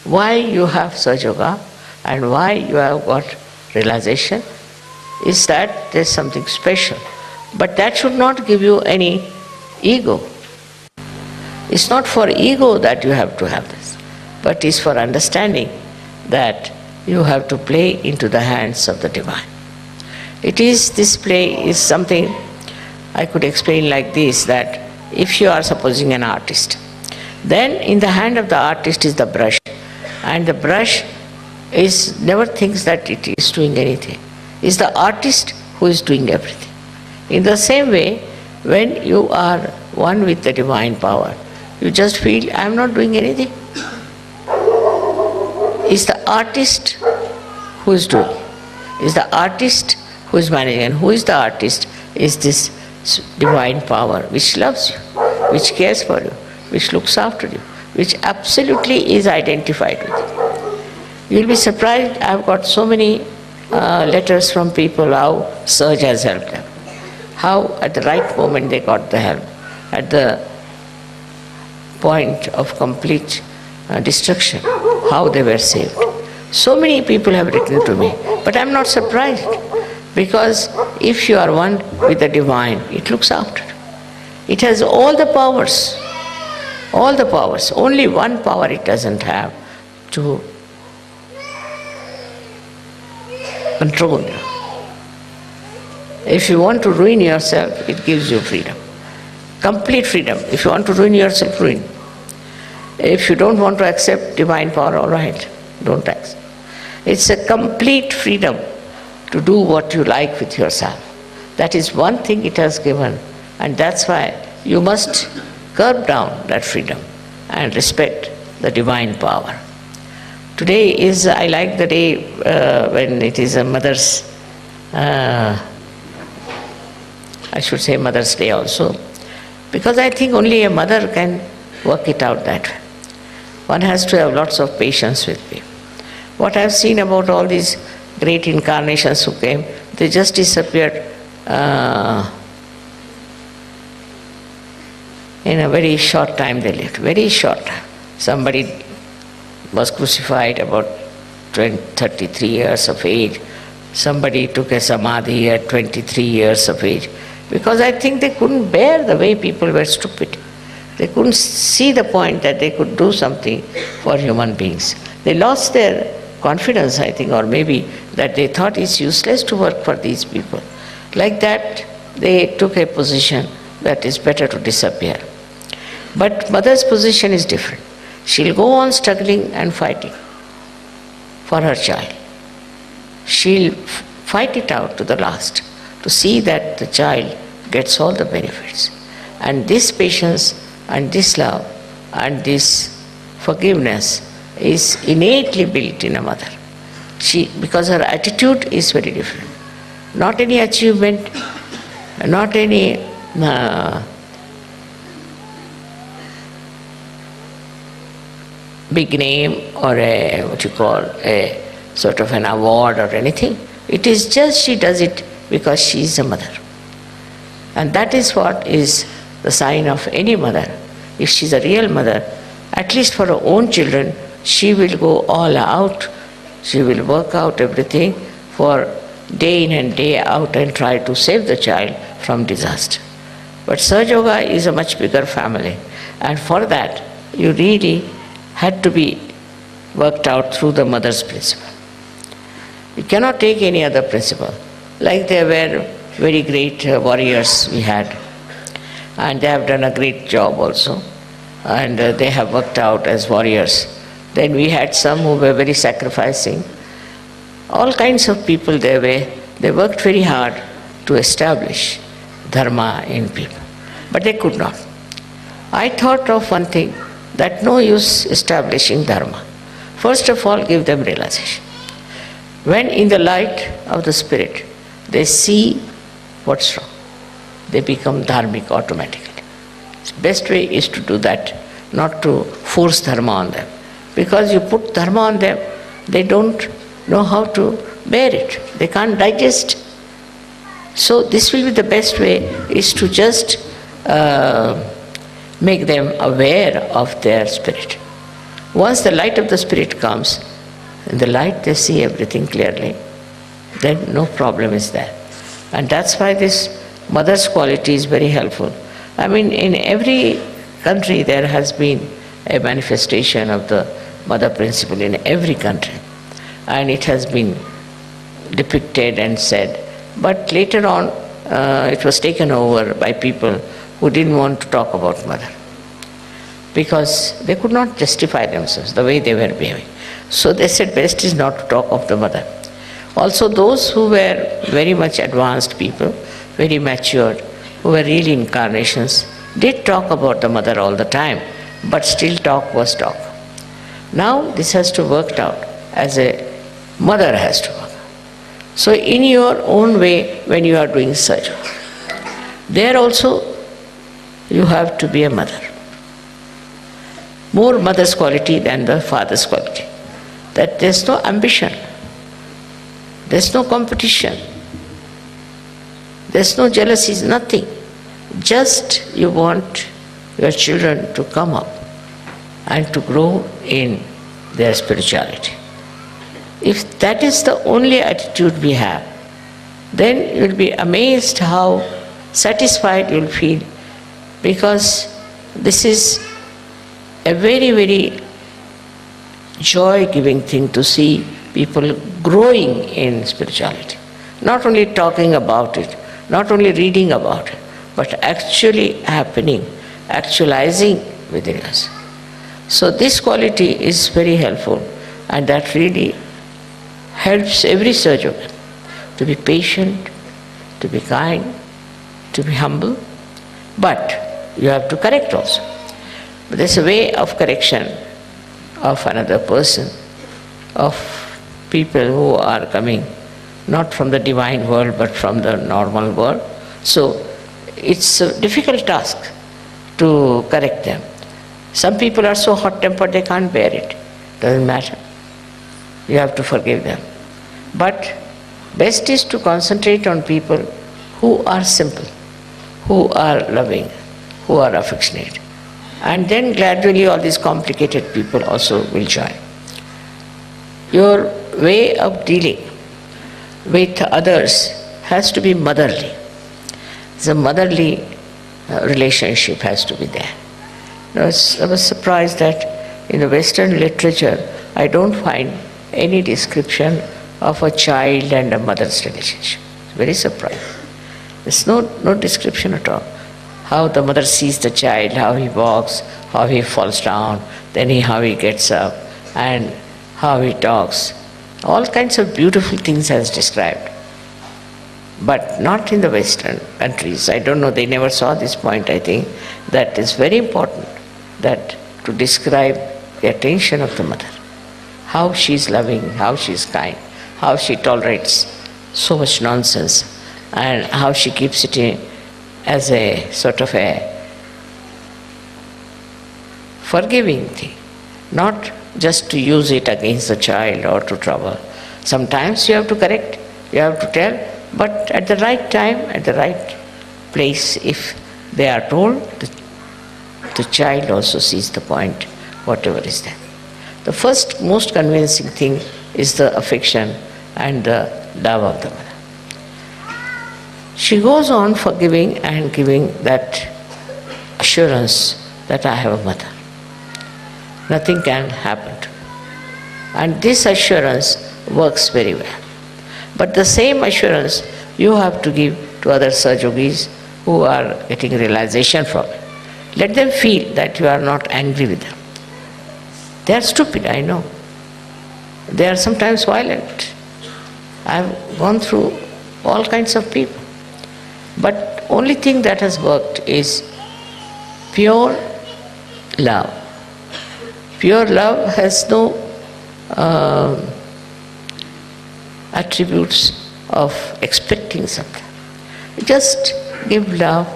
why you have Sahaja Yoga and why you have got realization is that there's something special. But that should not give you any ego. It's not for ego that you have to have this, but it's for understanding that you have to play into the hands of the divine. This play is something I could explain like this, that if you are supposing an artist, then in the hand of the artist is the brush, and the brush never thinks that it is doing anything. It's the artist who is doing everything. In the same way, when you are one with the divine power, you just feel, I am not doing anything. It's the artist who is doing. It's the artist who is managing. And who is the artist? Is this divine power which loves you, which cares for you, which looks after you, which absolutely is identified with you. You'll be surprised, I've got so many letters from people how Sahaja has helped them. How at the right moment they got the help. At the point of complete destruction, how they were saved. So many people have written to me, but I'm not surprised, because if you are one with the divine, it looks after. It has all the powers, all the powers. Only one power it doesn't have, to control you. If you want to ruin yourself, it gives you freedom. Complete freedom. If you want to ruin yourself, ruin. If you don't want to accept divine power, all right, don't accept. It's a complete freedom to do what you like with yourself. That is one thing it has given, and that's why you must curb down that freedom and respect the divine power. Today is, I like the day when it is a mother's, I should say Mother's Day also, because I think only a mother can work it out that way. One has to have lots of patience with people. What I've seen about all these great incarnations who came, they just disappeared in a very short time they lived, very short time. Somebody was crucified about 33 years of age. Somebody took a samadhi at 23 years of age. Because I think they couldn't bear the way people were stupid. They couldn't see the point that they could do something for human beings. They lost their confidence, I think, or maybe that they thought it's useless to work for these people. Like that, they took a position that is better to disappear. But mother's position is different. She'll go on struggling and fighting for her child. She'll fight it out to the last to see that the child gets all the benefits. And this patience and this love and this forgiveness is innately built in a mother. Because her attitude is very different. Not any achievement, not any big name or a sort of an award or anything. It is just she does it because she is a mother. And that is what is the sign of any mother. If she is a real mother, at least for her own children, she will go all out. She will work out everything for day in and day out and try to save the child from disaster. But Sahaja Yoga is a much bigger family, and for that you really had to be worked out through the mother's principle. You cannot take any other principle. Like there were very great warriors we had, and they have done a great job also, and they have worked out as warriors. Then we had some who were very sacrificing. All kinds of people there were. They worked very hard to establish dharma in people, but they could not. I thought of one thing, that no use establishing dharma. First of all, give them realization. When in the light of the spirit, they see what's wrong, they become dharmic automatically. The best way is to do that, not to force dharma on them. Because you put dharma on them, they don't know how to bear it. They can't digest. So this will be the best way, is to just make them aware of their spirit. Once the light of the Spirit comes, in the light they see everything clearly, then no problem is there. And that's why this mother's quality is very helpful. I mean, in every country there has been a manifestation of the mother principle in every country. And it has been depicted and said. But later on, it was taken over by people who didn't want to talk about mother, because they could not justify themselves the way they were behaving. So they said best is not to talk of the mother. Also those who were very much advanced people, very matured, who were really incarnations, did talk about the mother all the time, but still talk was talk. Now this has to work out as a mother has to work. So in your own way, when you are doing surgery, there also you have to be a mother. More mother's quality than the father's quality. That there's no ambition, there's no competition, there's no jealousy, nothing. Just you want your children to come up and to grow in their spirituality. If that is the only attitude we have, then you'll be amazed how satisfied you'll feel, because this is a very, very joy-giving thing to see people growing in spirituality. Not only talking about it, not only reading about it, but actually happening, actualizing within us. So this quality is very helpful, and that really helps every surgeon to be patient, to be kind, to be humble, but you have to correct also. But there's a way of correction of another person, of people who are coming not from the divine world but from the normal world. So it's a difficult task to correct them. Some people are so hot-tempered they can't bear it. Doesn't matter. You have to forgive them. But best is to concentrate on people who are simple, who are loving, who are affectionate. And then gradually all these complicated people also will join. Your way of dealing with others has to be motherly. The motherly relationship has to be there. I was surprised that in the Western literature I don't find any description of a child and a mother's relationship. Very surprised. There's no description at all. How the mother sees the child, how he walks, how he falls down, then how he gets up, and how he talks. All kinds of beautiful things as described. But not in the Western countries. I don't know, they never saw this point, I think. That is very important, that to describe the attention of the mother. How she is loving, how she is kind, how she tolerates so much nonsense, and how she keeps it in as a sort of a forgiving thing, not just to use it against the child or to trouble. Sometimes you have to correct, you have to tell, but at the right time, at the right place, if they are told, the child also sees the point, whatever is there. The first most convincing thing is the affection and the love of the mother. She goes on forgiving and giving that assurance that I have a mother. Nothing can happen to me. And this assurance works very well. But the same assurance you have to give to other Sahajogis who are getting realization from it. Let them feel that you are not angry with them. They are stupid, I know. They are sometimes violent. I have gone through all kinds of people. But only thing that has worked is pure love. Pure love has no attributes of expecting something. Just give love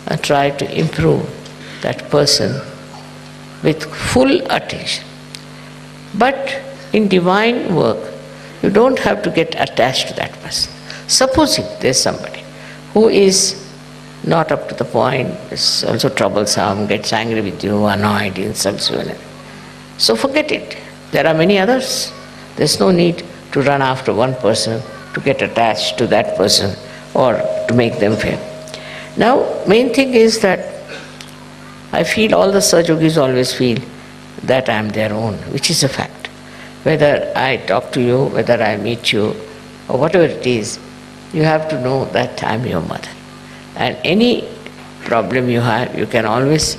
and try to improve that person with full attention. But in divine work, you don't have to get attached to that person. Supposing there's somebody who is not up to the point, is also troublesome, gets angry with you, annoyed, insults you, So forget it. There are many others. There's no need to run after one person, to get attached to that person, or to make them fail. Now, main thing is that I feel all the Sahajogis always feel that I am their own, which is a fact. Whether I talk to you, whether I meet you, or whatever it is, you have to know that I am your mother. And any problem you have, you can always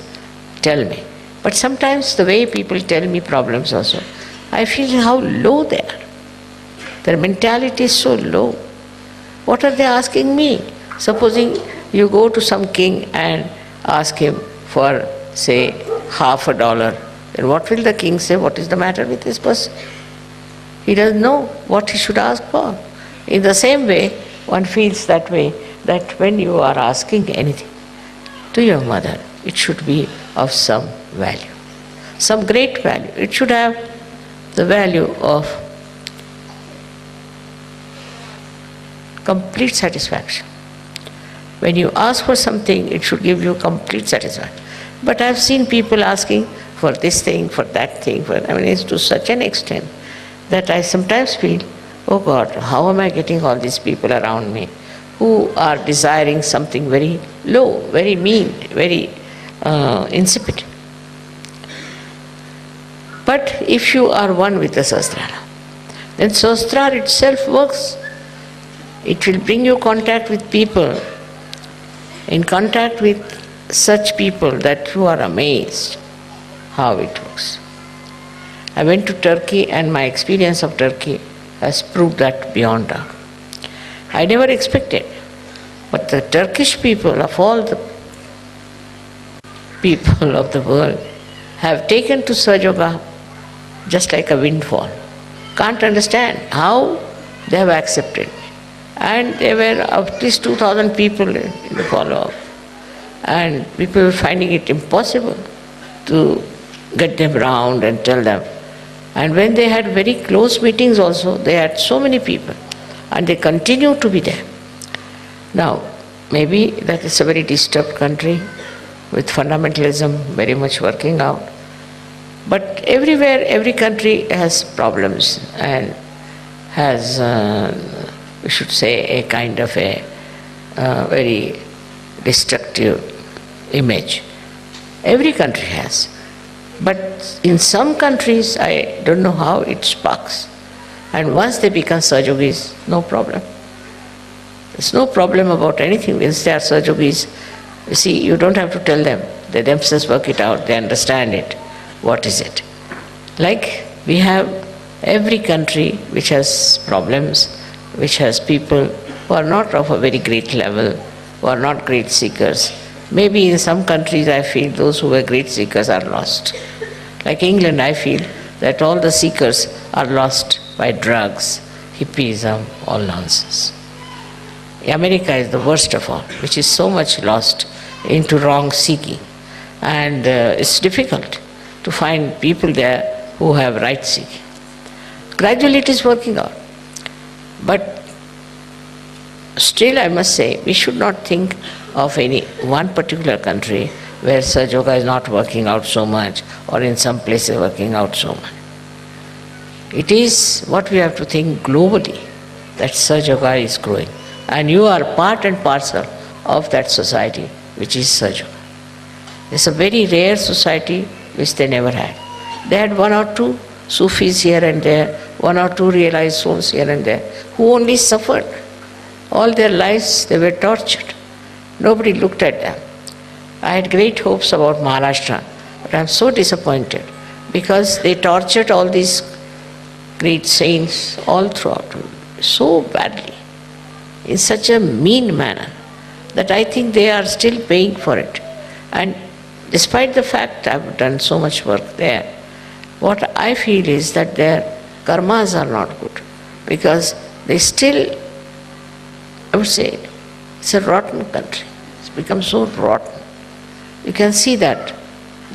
tell me. But sometimes the way people tell me problems also, I feel how low they are. Their mentality is so low. What are they asking me? Supposing you go to some king and ask him for, say, $50, then what will the king say? What is the matter with this person? He doesn't know what he should ask for. In the same way, one feels that way, that when you are asking anything to your mother, it should be of some value, some great value. It should have the value of complete satisfaction. When you ask for something, it should give you complete satisfaction. But I've seen people asking for this thing, for that thing, it's to such an extent that I sometimes feel, oh God, how am I getting all these people around me who are desiring something very low, very mean, very insipid. But if you are one with the Sahasrara, then Sahasrara itself works. It will bring you contact with people, in contact with such people that you are amazed how it works. I went to Turkey and my experience of Turkey has proved that beyond doubt. I never expected, but the Turkish people, of all the people of the world, have taken to Sahaja Yoga just like a windfall. Can't understand how they have accepted. And there were at least 2,000 people in the follow-up. And people were finding it impossible to get them round and tell them. And when they had very close meetings also, they had so many people. And they continue to be there. Now, maybe that is a very disturbed country with fundamentalism very much working out. But everywhere, every country has problems and has, we should say, a kind of a very destructive image. Every country has. But in some countries, I don't know how it sparks. And once they become Sahajogis, no problem. There's no problem about anything. Once they are Sahajogis, you see, you don't have to tell them. They themselves work it out. They understand it. What is it? Like we have every country which has problems, which has people who are not of a very great level, who are not great seekers. Maybe in some countries I feel those who were great seekers are lost. Like England, I feel that all the seekers are lost by drugs, hippism, all nonsense. America is the worst of all, which is so much lost into wrong seeking. And it's difficult to find people there who have right seeking. Gradually it is working out. But still I must say, we should not think of any one particular country where Sahaja Yoga is not working out so much, or in some places working out so much. It is what we have to think globally, that Sahaja Yoga is growing. And you are part and parcel of that society, which is Sahaja Yoga. It's a very rare society which they never had. They had one or two Sufis here and there, one or two realized souls here and there, who only suffered. All their lives they were tortured. Nobody looked at them. I had great hopes about Maharashtra, but I am so disappointed because they tortured all these great saints all throughout, so badly, in such a mean manner, that I think they are still paying for it. And despite the fact I have done so much work there, what I feel is that their karmas are not good, because they still, I would say, it's a rotten country. It's become so rotten. You can see that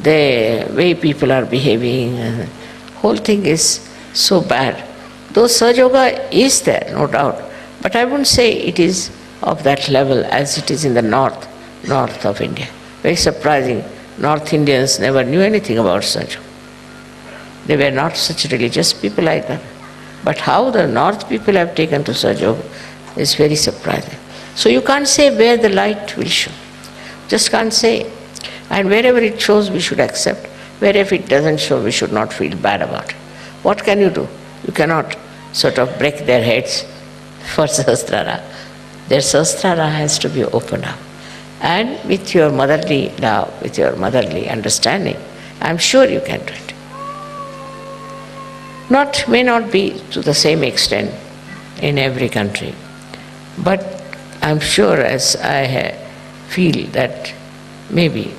the way people are behaving, and the whole thing is so bad. Though Sahaja Yoga is there, no doubt, but I wouldn't say it is of that level as it is in the north of India. Very surprising. North Indians never knew anything about Sahaja Yoga. They were not such religious people either. But how the North people have taken to Sahaja Yoga is very surprising. So you can't say where the light will show. Just can't say. And wherever it shows, we should accept. Wherever it doesn't show, we should not feel bad about it. What can you do? You cannot sort of break their heads for Sahasrara. Their Sahasrara has to be opened up. And with your motherly love, with your motherly understanding, I'm sure you can do it. May not be to the same extent in every country, but I'm sure, as I feel that maybe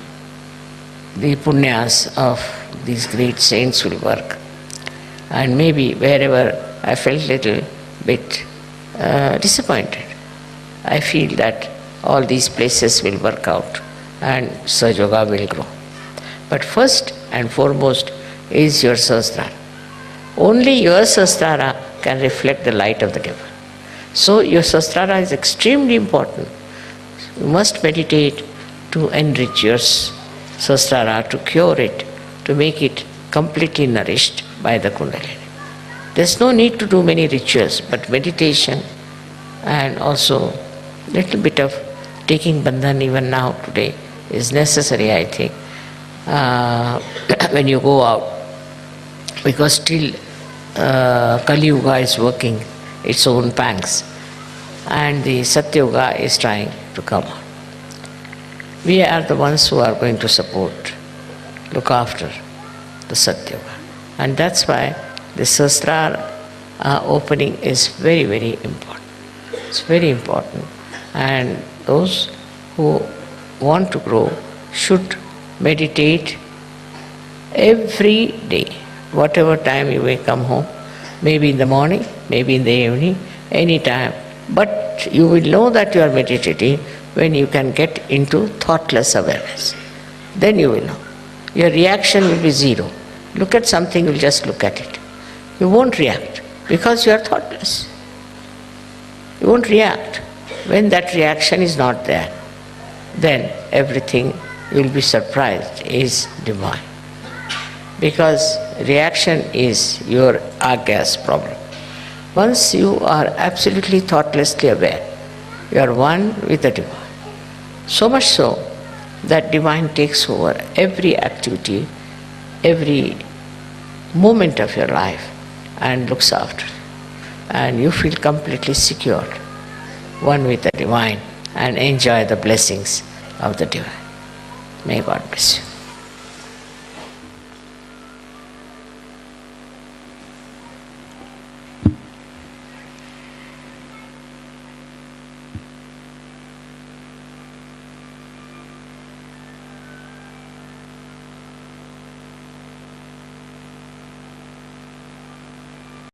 the punyas of these great saints will work, and maybe wherever I felt a little bit disappointed, I feel that all these places will work out and Sahaja Yoga will grow. But first and foremost is your Sahasrara. Only your Sahasrara can reflect the light of the Divine. So your Sahasrara is extremely important. You must meditate to enrich your Sahasrara, to cure it, to make it completely nourished by the Kundalini. There's no need to do many rituals, but meditation and also little bit of taking bandhan even now today is necessary, I think, when you go out, because still Kali Yuga is working its own pangs and the Satya Yuga is trying to come on. We are the ones who are going to support, look after the Satya Yuga, and that's why the Sahasrara opening is very, very important. It's very important, and those who want to grow should meditate every day, whatever time you may come home, maybe in the morning, maybe in the evening, any time. But you will know that you are meditating when you can get into thoughtless awareness. Then you will know. Your reaction will be zero. Look at something, you'll just look at it. You won't react because you are thoughtless. You won't react. When that reaction is not there, then everything, you will be surprised, is divine. Because reaction is your agyas problem. Once you are absolutely thoughtlessly aware, you are one with the divine. So much so that divine takes over every activity, every moment of your life and looks after it. And you feel completely secured, one with the divine, and enjoy the blessings of the divine. May God bless you.